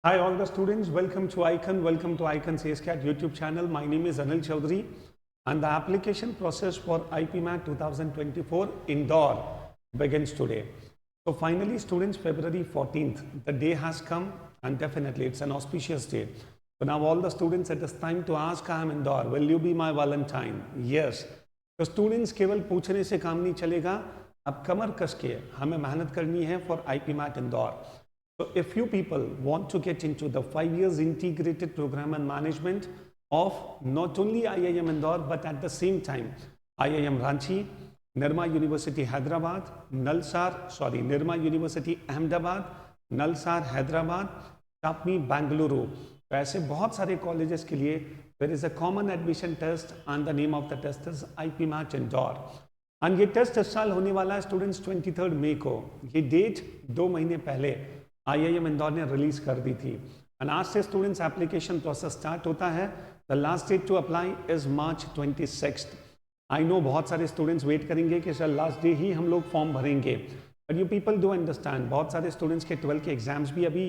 Hi all the students, welcome to Icon CSCAT YouTube channel. My name is Anil Chaudhary and the application process for IPMAT 2024 Indore begins today. So finally students, February 14th, the day has come and definitely it's an auspicious day. So now all the students, it is time to ask, I am Indore, will you be my Valentine? Yes. तो students केवल पूछने से काम नहीं चलेगा, अब कमर कस के हमें मेहनत करनी है for IPMAT Indore. So if you people want to get into the 5 years integrated program and management of not only IIM Indore but at the same time IIM Ranchi, Nirma University Hyderabad, Nirma University Ahmedabad, Nalsar Hyderabad, Tapmi Bangalore, तो ऐसे बहुत सारे colleges के लिए there is a common admission test and the name of the test is IPMAT Indore. and ये test इस साल होने वाला है स्टूडेंट्स 23 मई को. ये डेट 2 महीने पहले IIM इंदौर ने रिलीज कर दी थी एंड आज से स्टूडेंट्स एप्लीकेशन प्रोसेस स्टार्ट होता है. The last date to apply is March 26. I know बहुत सारे स्टूडेंट्स वेट करेंगे कि सर लास्ट डे ही हम लोग फॉर्म भरेंगे, but you people do understand बहुत सारे स्टूडेंट्स के 12 के एग्जाम्स भी अभी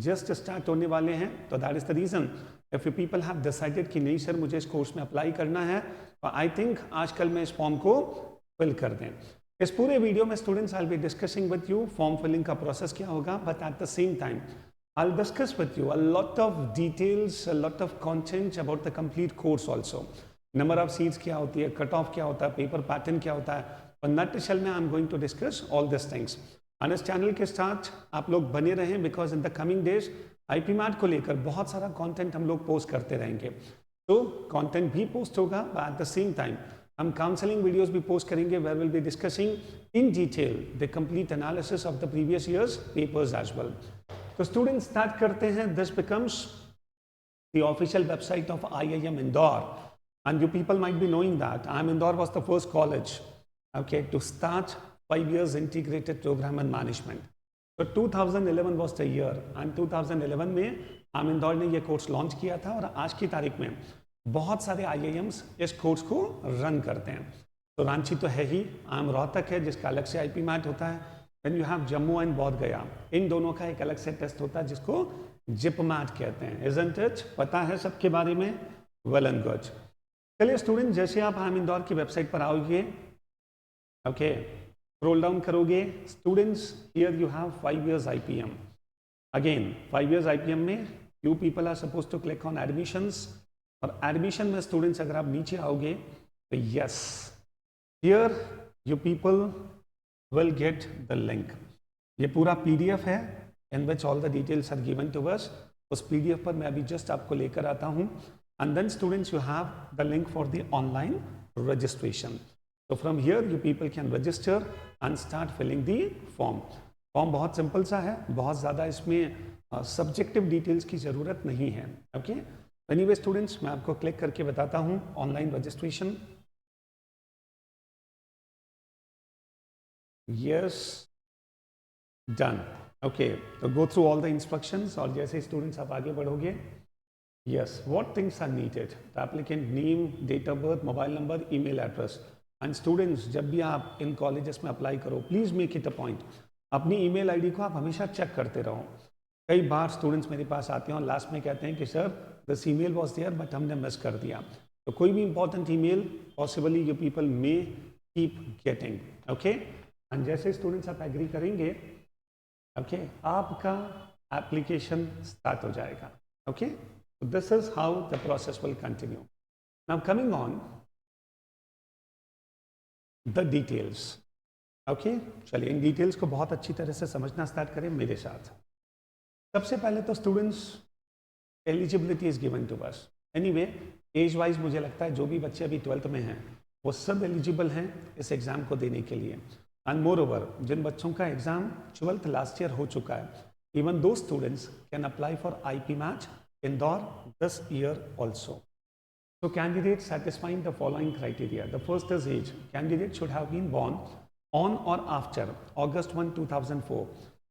जस्ट स्टार्ट होने वाले हैं. तो that is the reason if you people have decided कि नहीं सर मुझे इस कोर्स में अप्लाई करना है, तो आई थिंक आजकल में इस फॉर्म को फिल कर दें. इस पूरे वीडियो में students I will be discussing with you form filling का प्रोसेस क्या होगा, but at the same time I will discuss with you a lot of details, a lot of content about the complete course also. Number of seats क्या होती है, cut off क्या होता है, paper pattern क्या होता है, और नटशेल में I am going to discuss all this things. And इस चैनल के साथ आप लोग बने रहें because in the coming days IPMAT को लेकर बहुत सारा कंटेंट हम लोग पोस्ट करते रहेंगे. तो कंटेंट भी पोस्ट होगा, एट द सेम टाइम हम काउंसलिंग वीडियोस भी पोस्ट करेंगे where will be discussing in detail the complete analysis of the previous years papers as well. तो स्टूडेंट्स स्टार्ट करते हैं. This becomes the official website of IIM Indore and you people might be knowing that IIM Indore was the first college, okay, to start 5 years integrated program and management. So 2011 was the year and 2011 में IIM Indore ने ये course launch किया था और आज की तारीख में बहुत सारे IIMs इस कोर्स को रन करते हैं. तो रांची तो है ही, IIM रोहतक है जिसका अलग से IPMAT होता है. Then you have Jammu and बोध गया, इन दोनों का एक अलग से टेस्ट होता है जिसको JIPMAT कहते हैं. Isn't it? पता है सबके बारे में? Well and good. चलिए स्टूडेंट, जैसे आप IIM इंदौर की वेबसाइट पर आओगे, ओके, स्क्रॉल डाउन करोगे, students here you have 5 years IPM. Again 5 years IPM में you people are suppose to click on admissions, और एडमिशन में स्टूडेंट्स अगर आप नीचे आओगे तो yes, here you people will get the link. ये पूरा PDF है in which all the details are given to us. उस PDF पर मैं अभी जस्ट आपको लेकर आता हूँ. And then students, you have the link for the online registration. So from here you people can register and start filling the form. Form बहुत simple सा है, बहुत ज़्यादा इसमें सब्जेक्टिव डिटेल्स की ज़रूरत नहीं है. ओके, एनीवे स्टूडेंट्स, मैं आपको क्लिक करके बताता हूँ online registration. Yes, done. Okay, तो go through all the instructions, और जैसे स्टूडेंट्स आप आगे बढ़ोगे, yes, what things are needed? The applicant name, date of birth, mobile number, email address. And students, जब भी आप इन कॉलेजेस में अप्लाई करो, please make it a point, अपनी ईमेल आईडी को आप हमेशा चेक करते रहो. कई बार स्टूडेंट्स मेरे पास आते हैं और लास्ट में कहते हैं कि sir this email was there but हमने मिस कर दिया. तो कोई भी important email possibly you people may keep getting. Okay, and जैसे स्टूडेंट्स आप एग्री करेंगे, ओके, आपका एप्लीकेशन स्टार्ट हो जाएगा. Okay, so this is how the process will continue. Now coming on the details. Okay, चलिए इन डिटेल्स को बहुत अच्छी तरह से समझना स्टार्ट करें मेरे साथ. सबसे पहले तो students eligibility is given to us. Anyway, age wise मुझे लगता है जो भी बच्चे अभी 12th में हैं वो सब एलिजिबल हैं इस एग्ज़ाम को देने के लिए. एंड मोर ओवर, जिन बच्चों का एग्ज़ाम 12th लास्ट ईयर हो चुका है, even though students can apply for IPMAT Indore this year also. So candidates satisfying the following criteria. The first is age. Candidate should have been born on or after August 1, 2004.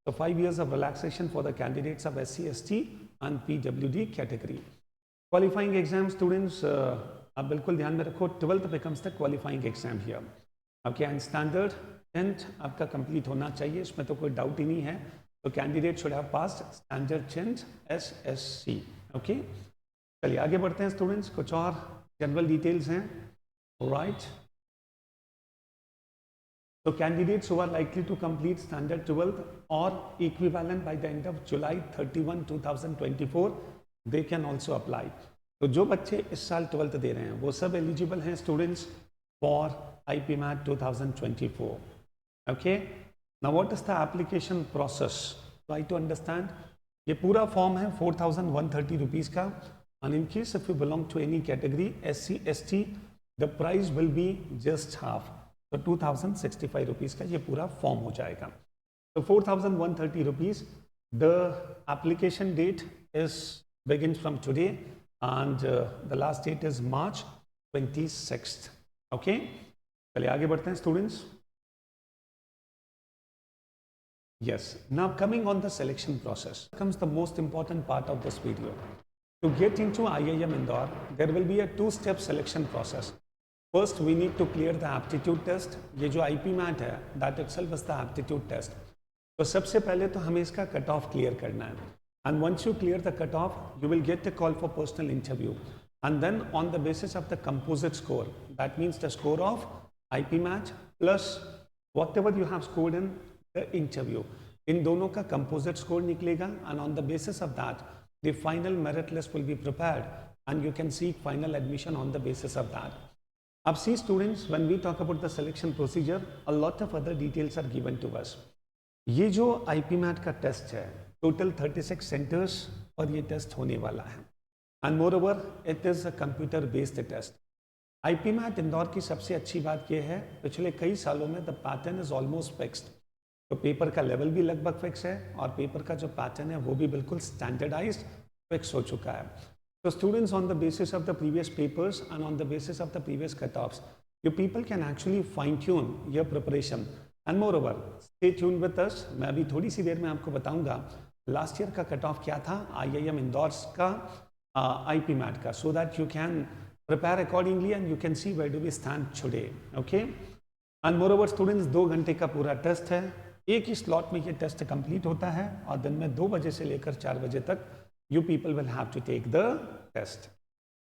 So 5 years of relaxation for the candidates of SC, ST and PWD category. Qualifying exam students, आप बिल्कुल ध्यान में रखो, 12th becomes the qualifying exam here. Okay, and standard 10th आपका complete होना चाहिए, इसमें तो कोई डाउट ही नहीं है. तो candidate should have passed standard change SSC। Okay, चलिए आगे बढ़ते हैं स्टूडेंट्स, कुछ और जनरल डिटेल्स हैं। Right, so candidates who are likely to complete standard 12th or equivalent by the end of July 31, 2024, they can also apply। तो जो बच्चे इस साल 12th दे रहे हैं वो सब एलिजिबल हैं students for IPMAT 2024। Okay, now what is the application process, try to understand. ये पूरा फॉर्म है 4130 रुपीज का, and in case if you belong to any category SC ST, the price will be just half, तो 2065 rupees का ये पूरा form हो जाएगा। तो 4130 rupees. The application date is begins from today and the last date is March 26। Okay, चलिए आगे बढ़ते हैं students. Yes, now coming on the selection process comes the most important part of this video. To get into IIM Indore, there will be a two-step selection process. First, we need to clear the aptitude test. ये जो IPMAT है, that itself is the aptitude test. तो सबसे पहले तो हमें इसका cut off clear करना है, and once you clear the cut off, you will get a call for personal interview, and then on the basis of the composite score, that means the score of IPMAT plus whatever you have scored in the interview, इन दोनों का composite score निकलेगा, and on the basis of that, the final merit list will be prepared, and you can seek final admission on the basis of that. अब see students, when we talk about the selection procedure, a lot of other details are given to us. ये जो IPMAT का test है, total 36 centres पर ये test होने वाला है, and moreover it is a computer based test. IPMAT Indore की सबसे अच्छी बात यह है, पिछले कई सालों में the pattern is almost fixed, तो पेपर का लेवल भी लगभग फिक्स है और पेपर का जो पैटर्न है वो भी बिल्कुल स्टैंडर्डाइज्ड फिक्स हो चुका है। So students, on the basis of the previous papers and on the basis of the previous cutoffs, you people can actually fine tune your preparation, and moreover stay tuned with us। मैं अभी थोड़ी सी देर में आपको बताऊंगा last year का cut of क्या था IIM Indore का IPMAT का, so that you can prepare accordingly and you can see where do we stand today। okay, and moreover students, 2 घंटे का पूरा टेस्ट है, एक ही स्लॉट में ये टेस्ट कंप्लीट होता है और दिन में 2 बजे से लेकर 4 बजे तक you people will have to take the test।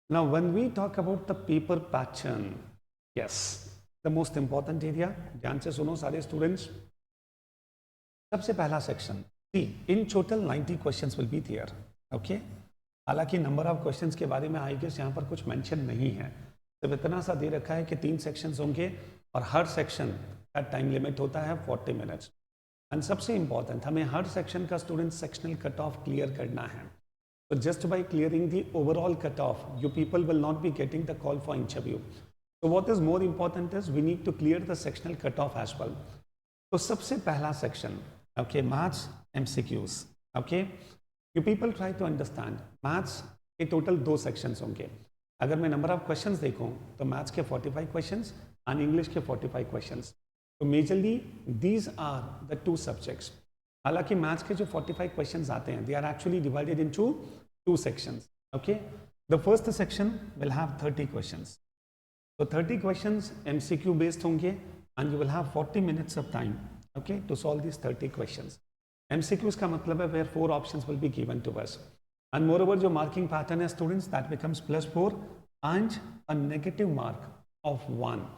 Now when we talk about the paper pattern, yes, the most important area, ध्यान से सुनो सारे स्टूडेंट्स। सबसे पहला section, see in total 90 questions will be there। okay, हालांकि number of questions के बारे में आई गेस यहाँ पर कुछ मेंशन नहीं है, सिर्फ इतना सा दे रखा है कि 3 सेक्शंस होंगे और हर सेक्शन का टाइम लिमिट होता है 40 मिनट्स। एंड सबसे इंपॉर्टेंट, हमें हर सेक्शन का student sectional cut off clear करना है। So just by clearing the overall cutoff, you people will not be getting the call for interview. So what is more important is we need to clear the sectional cutoff as well. तो सबसे पहला section, okay, maths MCQs। okay, you people try to understand, maths के total 2 sections होंगे। अगर मैं number of questions देखूं तो maths के 45 क्वेश्चंस और इंग्लिश के 45 क्वेश्चंस। तो majorly these are the 2 subjects. हालांकि मैथ्स के जो 45 क्वेश्चंस आते हैं, they are actually divided into 2 sections. Okay, the first section will have 30 questions. तो 30 क्वेश्चंस MCQ बेस्ड होंगे and you will have 40 minutes of time, okay, to solve this 30 questions. MCQs का मतलब है where 4 options will be given to us, and moreover जो marking pattern है students, that becomes +4 and a negative mark of 1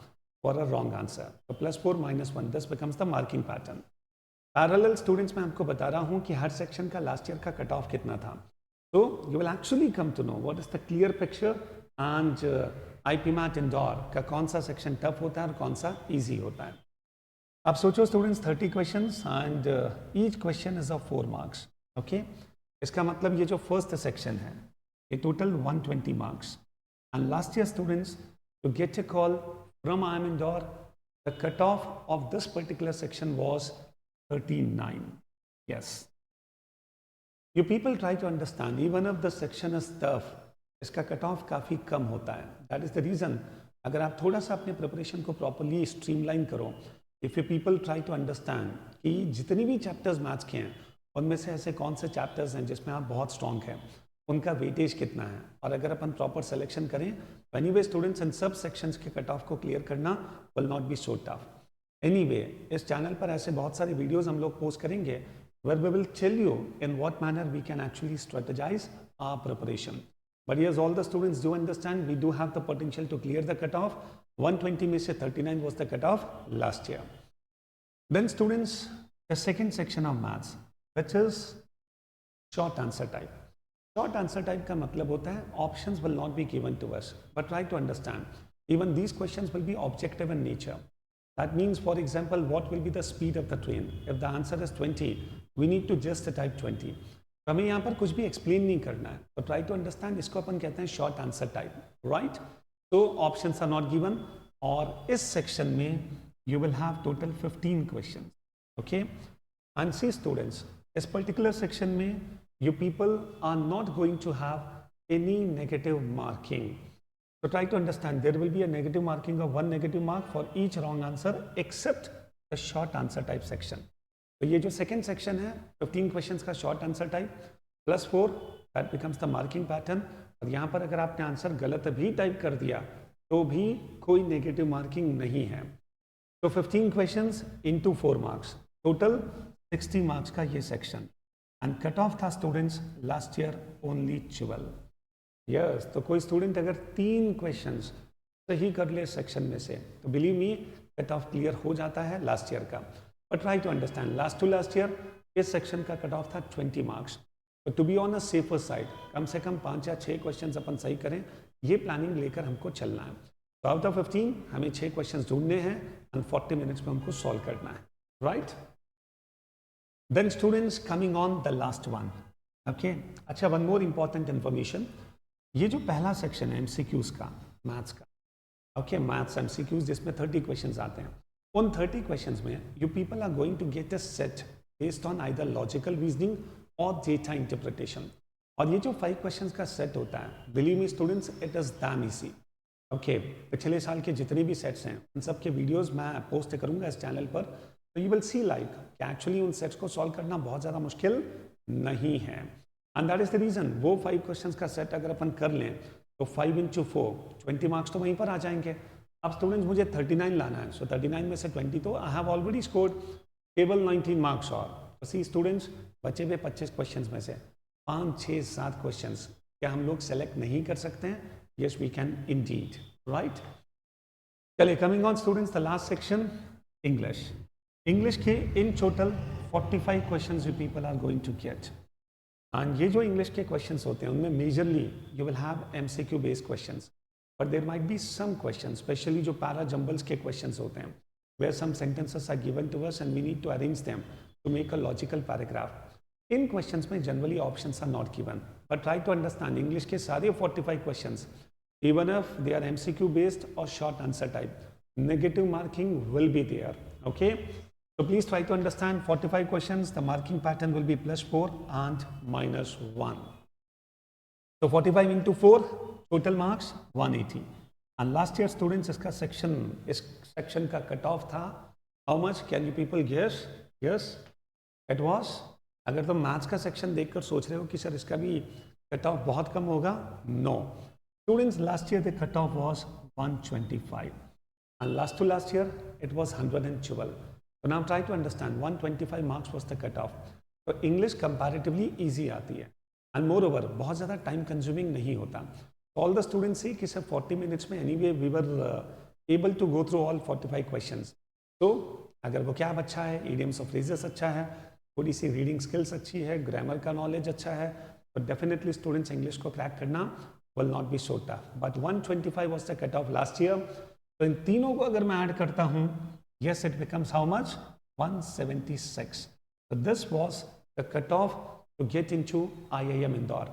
for a wrong answer. तो +4 -1, this becomes the marking pattern. Parallel students, मैं आपको बता रहा हूं कि हर सेक्शन का लास्ट ईयर का कट ऑफ कितना था, तो you will actually come to know what is the clear picture and IPMAT Indore का कौन सा सेक्शन टफ होता है और कौन सा इजी होता है। अब सोचो students, 30 questions and each question is of 4 marks. Okay, इसका मतलब ये जो फर्स्ट सेक्शन है ये total 120 marks, and last year students to get a call from IIM Indore, the cut off of this particular section was 39। yes, you people try to understand, even if the section is tough, इसका cut off काफ़ी कम होता है। That is the reason, अगर आप थोड़ा सा अपने preparation को प्रॉपरली स्ट्रीमलाइन करो, if you people try to understand कि जितनी भी चैप्टर्स मैथ्स के हैं उनमें से ऐसे कौन से चैप्टर्स हैं जिसमें आप बहुत स्ट्रॉन्ग हैं, उनका वेटेज कितना है, और अगर अपन प्रॉपर सिलेक्शन करें तो एनीवे स्टूडेंट्स इन सब सेक्शंस के कट ऑफ को क्लियर करना will not be so tough. Anyway, इस चैनल पर ऐसे बहुत सारे वीडियोस हम लोग पोस्ट करेंगे where we will tell you in what manner we can actually strategize our preparation. But yes, all the students do understand we do have the potential to clear the cutoff. 120 में से 39 was the cutoff last year. Then students, the second section of maths, which is short answer type. Short answer type का मतलब होता है options will not be given to us, but try to understand. Even these questions will be objective in nature. That means, for example, what will be the speed of the train? If the answer is 20, we need to just type 20. तो हमें यहाँ पर कुछ भी explain नहीं करना है, तो ट्राई टू अंडरस्टैंड, इसको अपन कहते हैं शॉर्ट आंसर टाइप, राइट? तो ऑप्शंस आर नॉट गिवन, और इस सेक्शन में you will have total 15 question, okay? And see students, इस पर्टिकुलर सेक्शन में you people are not going to have any negative marking. So try to understand, there will be a negative marking of 1 negative mark for each wrong answer except the short answer type section. तो ये जो second section है 15 questions का short answer type plus 4, that becomes the marking pattern. और यहाँ पर अगर आपने आंसर गलत भी टाइप कर दिया तो भी कोई नेगेटिव मार्किंग नहीं है. तो 15 questions into 4 marks, total 60 marks का ये सेक्शन. एंड कट ऑफ था students last year only 12. Yes, तो कोई स्टूडेंट अगर 3 क्वेश्चंस सही कर ले सेक्शन में से तो believe me cut off clear हो जाता है लास्ट ईयर का. But try to understand, last to last year इस सेक्शन का कट ऑफ था 20 मार्क्स. तो to be on a safer side कम से कम 5 या 6 क्वेश्चंस अपन सही करें, ये प्लानिंग लेकर हमको चलना है. तो आउट ऑफ 15 हमें 6 क्वेश्चंस ढूंढने हैं एंड 40 मिनट्स में हमको सॉल्व करना है, right? Then students, coming on the last one, okay? अच्छा, वन मोर इंपॉर्टेंट इन्फॉर्मेशन, ये जो पहला सेक्शन है एमसीक्यूज का, मैथ्स का, ओके, मैथ्स एमसीक्यूज जिसमें 30 क्वेश्चंस आते हैं, उन 30 क्वेश्चंस में you people are going to get a set based on either logical reasoning और डेटा इंटरप्रिटेशन. और ये जो 5 क्वेश्चंस का सेट होता है, believe me students, it is damn easy, okay? पिछले साल के जितने भी सेट्स हैं उन सब के वीडियोस मैं पोस्ट करूंगा इस चैनल पर, तो यू विल सी लाइक कि एक्चुअली उन सेट्स को सॉल्व करना बहुत ज़्यादा मुश्किल नहीं है. And that is the reason, वो 5 क्वेश्चंस का सेट अगर अपन कर लें तो 5 इंटू 4 20 मार्क्स तो वहीं पर आ जाएंगे. अब स्टूडेंट्स मुझे 39 लाना है, सो 39 में से 20 तो आई हैव ऑलरेडी स्कोर्ड केवल 19 मार्क्स. और सी स्टूडेंट्स, बचे हुए 25 क्वेश्चंस में से 5, 6, 7 क्वेश्चंस क्या हम लोग सेलेक्ट नहीं कर सकते हैं? Yes we can indeed, right? चलिए, coming on students, the last section, English. English के इन total 45 questions you people are going to get. And ये जो इंग्लिश के क्वेश्चंस होते हैं उनमें majorly you will have MCQ based questions, but there might be some questions, specially जो para jumbles के क्वेश्चंस होते हैं, where some sentences are given to us and we need to arrange them to make a logical paragraph. इन questions में generally options are not given, but try to understand English के सारे 45 questions, even if they are MCQ based और short answer type, negative marking will be there, okay? So please try to understand 45 questions. The marking pattern will be +4 and -1. So 45 into 4, total marks 180. And last year students, इसका इस section का cut off था. How much can you people guess? Yes, it was. अगर तुम maths का section देखकर सोच रहे हो कि सर इसका भी कट ऑफ बहुत कम होगा, no students, last year the cut off was 125 and last to last year it was 112. So now try to understand, 125 marks was the cutoff. तो इंग्लिश कंपैरेटिवली इजी आती है एंड मोर ओवर बहुत ज़्यादा time consuming नहीं होता. All the students see कि sir 40 minutes में anyway we were able to go through all 45 questions. तो अगर वो क्या अच्छा है, इडियम्स ऑफ फ्रेजेस अच्छा है, थोड़ी सी रीडिंग स्किल्स अच्छी है, ग्रामर का नॉलेज अच्छा है, तो डेफिनेटली स्टूडेंट्स इंग्लिश को क्रैक करना will not be so tough. But 125 was the cut of last year. तो इन तीनों को अगर मैं ऐड करता हूँ, yes, it becomes how much? 176. So this was the cutoff to get into IIM Indore.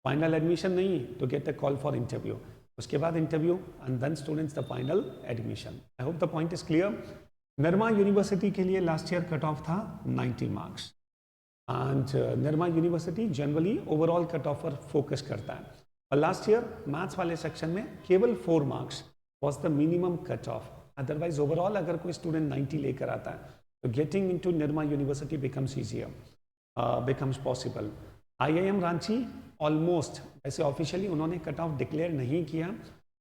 Final admission नहीं, to get a call for interview. उसके बाद interview and then students the final admission. I hope the point is clear. Nirma University के लिए last year cutoff था 90 marks. And Nirma University generally overall cutoff पर focus करता है. और last year maths वाले section में केवल 4 marks was the minimum cutoff. Otherwise overall अगर कोई स्टूडेंट 90 लेकर आता है तो getting into Nirma university becomes easier, becomes possible. IIM Ranchi almost ऐसे ऑफिशियली उन्होंने कट ऑफ डिक्लेयर नहीं किया,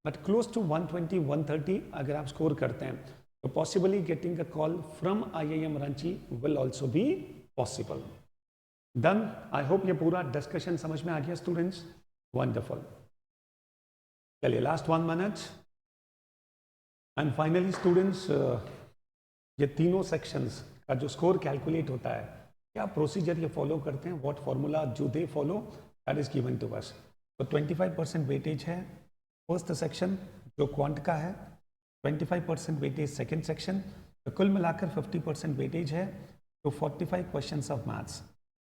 बट क्लोज टू 120 130 अगर आप स्कोर करते हैं तो possibly getting a call from IIM Ranchi will also be possible. Done. I hope ये पूरा डिस्कशन समझ में आ गया स्टूडेंट्स। वंडरफुल। चलिए last 1 minute and finally students, ये तीनों सेक्शंस का जो स्कोर कैलकुलेट होता है, क्या प्रोसीजर ये फॉलो करते हैं, what formula do they follow, that is given to us. तो 25% वेटेज है फर्स्ट सेक्शन जो क्वांट का है, 25% वेटेज सेकेंड सेक्शन, तो कुल मिलाकर 50% वेटेज है to 45 questions of maths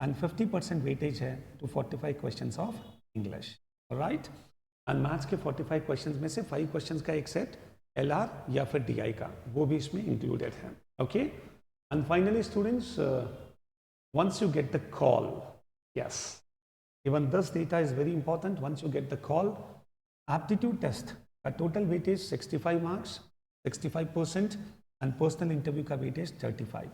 and 50% weightage है to 45 questions of English, right. And maths के 45 क्वेश्चंस में से 5 क्वेश्चंस का एक सेट एलआर या फिर डीआई का, वो भी इसमें इंक्लूडेड है, okay. And finally students, once you get the call, yes, even this data is very important. Once you get the call, aptitude test का total weightage 65 marks, 65%, and personal interview का weightage 35.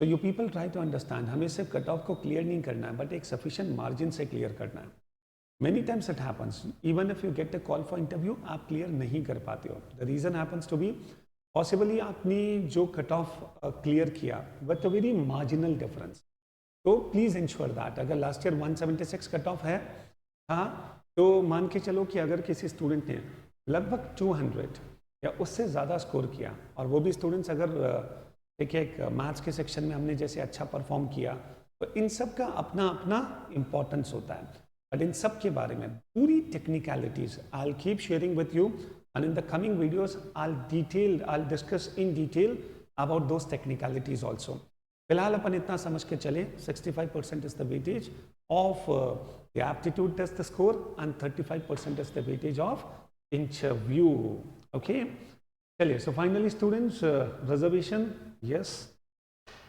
So you people try to understand, हमें सिर्फ cut off को clear नहीं करना है, but एक sufficient margin से क्लियर करना है। Many times it happens, even if you get a call for interview, आप क्लियर नहीं कर पाते हो। The reason happens to be possibly आपने जो कट ऑफ क्लियर किया but a very marginal difference, तो प्लीज़ इंश्योर दैट अगर लास्ट ईयर 176 कट ऑफ है, हाँ, तो मान के चलो कि अगर किसी स्टूडेंट ने लगभग 200 या उससे ज़्यादा स्कोर किया, और वो भी स्टूडेंट्स अगर एक मैथ्स के सेक्शन में हमने जैसे अच्छा परफॉर्म किया, तो इन सब का अपना अपना इम्पोर्टेंस होता है। बट इन सब के बारे में पूरी technicalities I will keep sharing with you, and in the coming videos I'll discuss in detail about those technicalities also. फिलहाल अपन इतना समझ के चले, 65% is the weightage of the aptitude test score and 35% is the weightage of interview, okay. चलिए, so finally students, reservation, yes,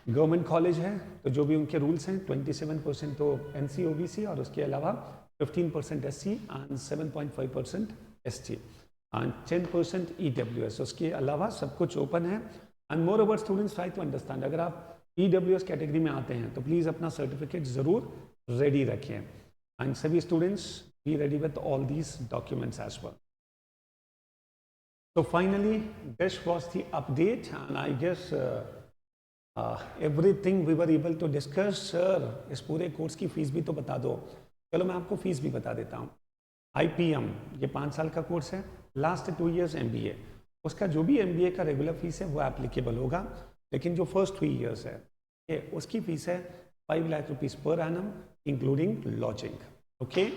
government college है तो जो भी उनके रूल्स हैं, 27% तो NC OBC और उसके अलावा 15% SC and 7.5% ST and 10% EWS, उसके अलावा सब कुछ ओपन है। And moreover students try to understand, अगर आप EWS कैटेगरी में आते हैं तो प्लीज़ अपना सर्टिफिकेट ज़रूर रेडी रखें, एंड सभी students be ready with all these documents as well. So finally, this was the update, and I guess everything we were able to discuss. Sir, इस पूरे कोर्स की फीस भी तो बता दो। चलो मैं आपको फीस भी बता देता हूँ। IPM ये 5 साल का कोर्स है, लास्ट 2 years MBA, उसका जो भी MBA का रेगुलर फीस है वो एप्लीकेबल होगा, लेकिन जो फर्स्ट 3 years है ये उसकी फीस है 5 lakh rupees per annum including lodging, okay.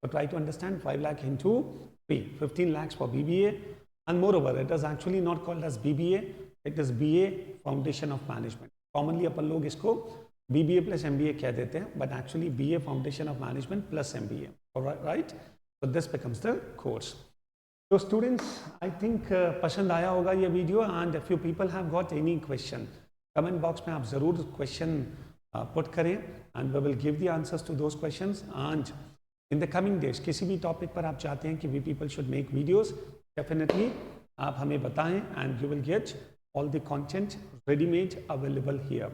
So try to understand 5 lakh into 3, 15 lakhs for BBA, and moreover it is actually not called as BBA, it is BA Foundation of Management. Commonly अपन लोग इसको BBA plus MBA कह देते हैं, but actually BA Foundation of Management plus MBA, alright, right? So this becomes the course. So students, I think पसंद आया होगा ये video, and if you people have got any question, comment box में आप ज़रूर question put करें, and we will give the answers to those questions. And in the coming days किसी भी टॉपिक पर आप चाहते हैं कि we people should make videos, definitely आप हमें बताएं, and you will get all the content ready-made available here.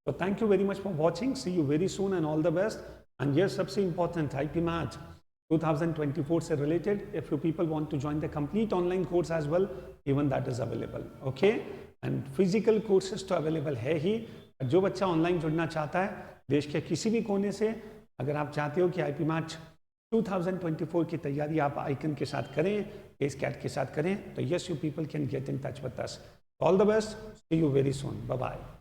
So thank you very much for watching. See you very soon and all the best. And yes, सबसे important IP Math 2024 से related, if you people want to join the complete online course as well, even that is available, okay. And physical courses तो available है ही, जो बच्चा online जुड़ना चाहता है देश के किसी भी कोने से, अगर आप चाहते हो कि IP Math 2024 की तैयारी आप आइकन के साथ करें, ACE-CAT के साथ करें, तो yes, you people can get in touch with us. All the best. See you very soon. Bye bye.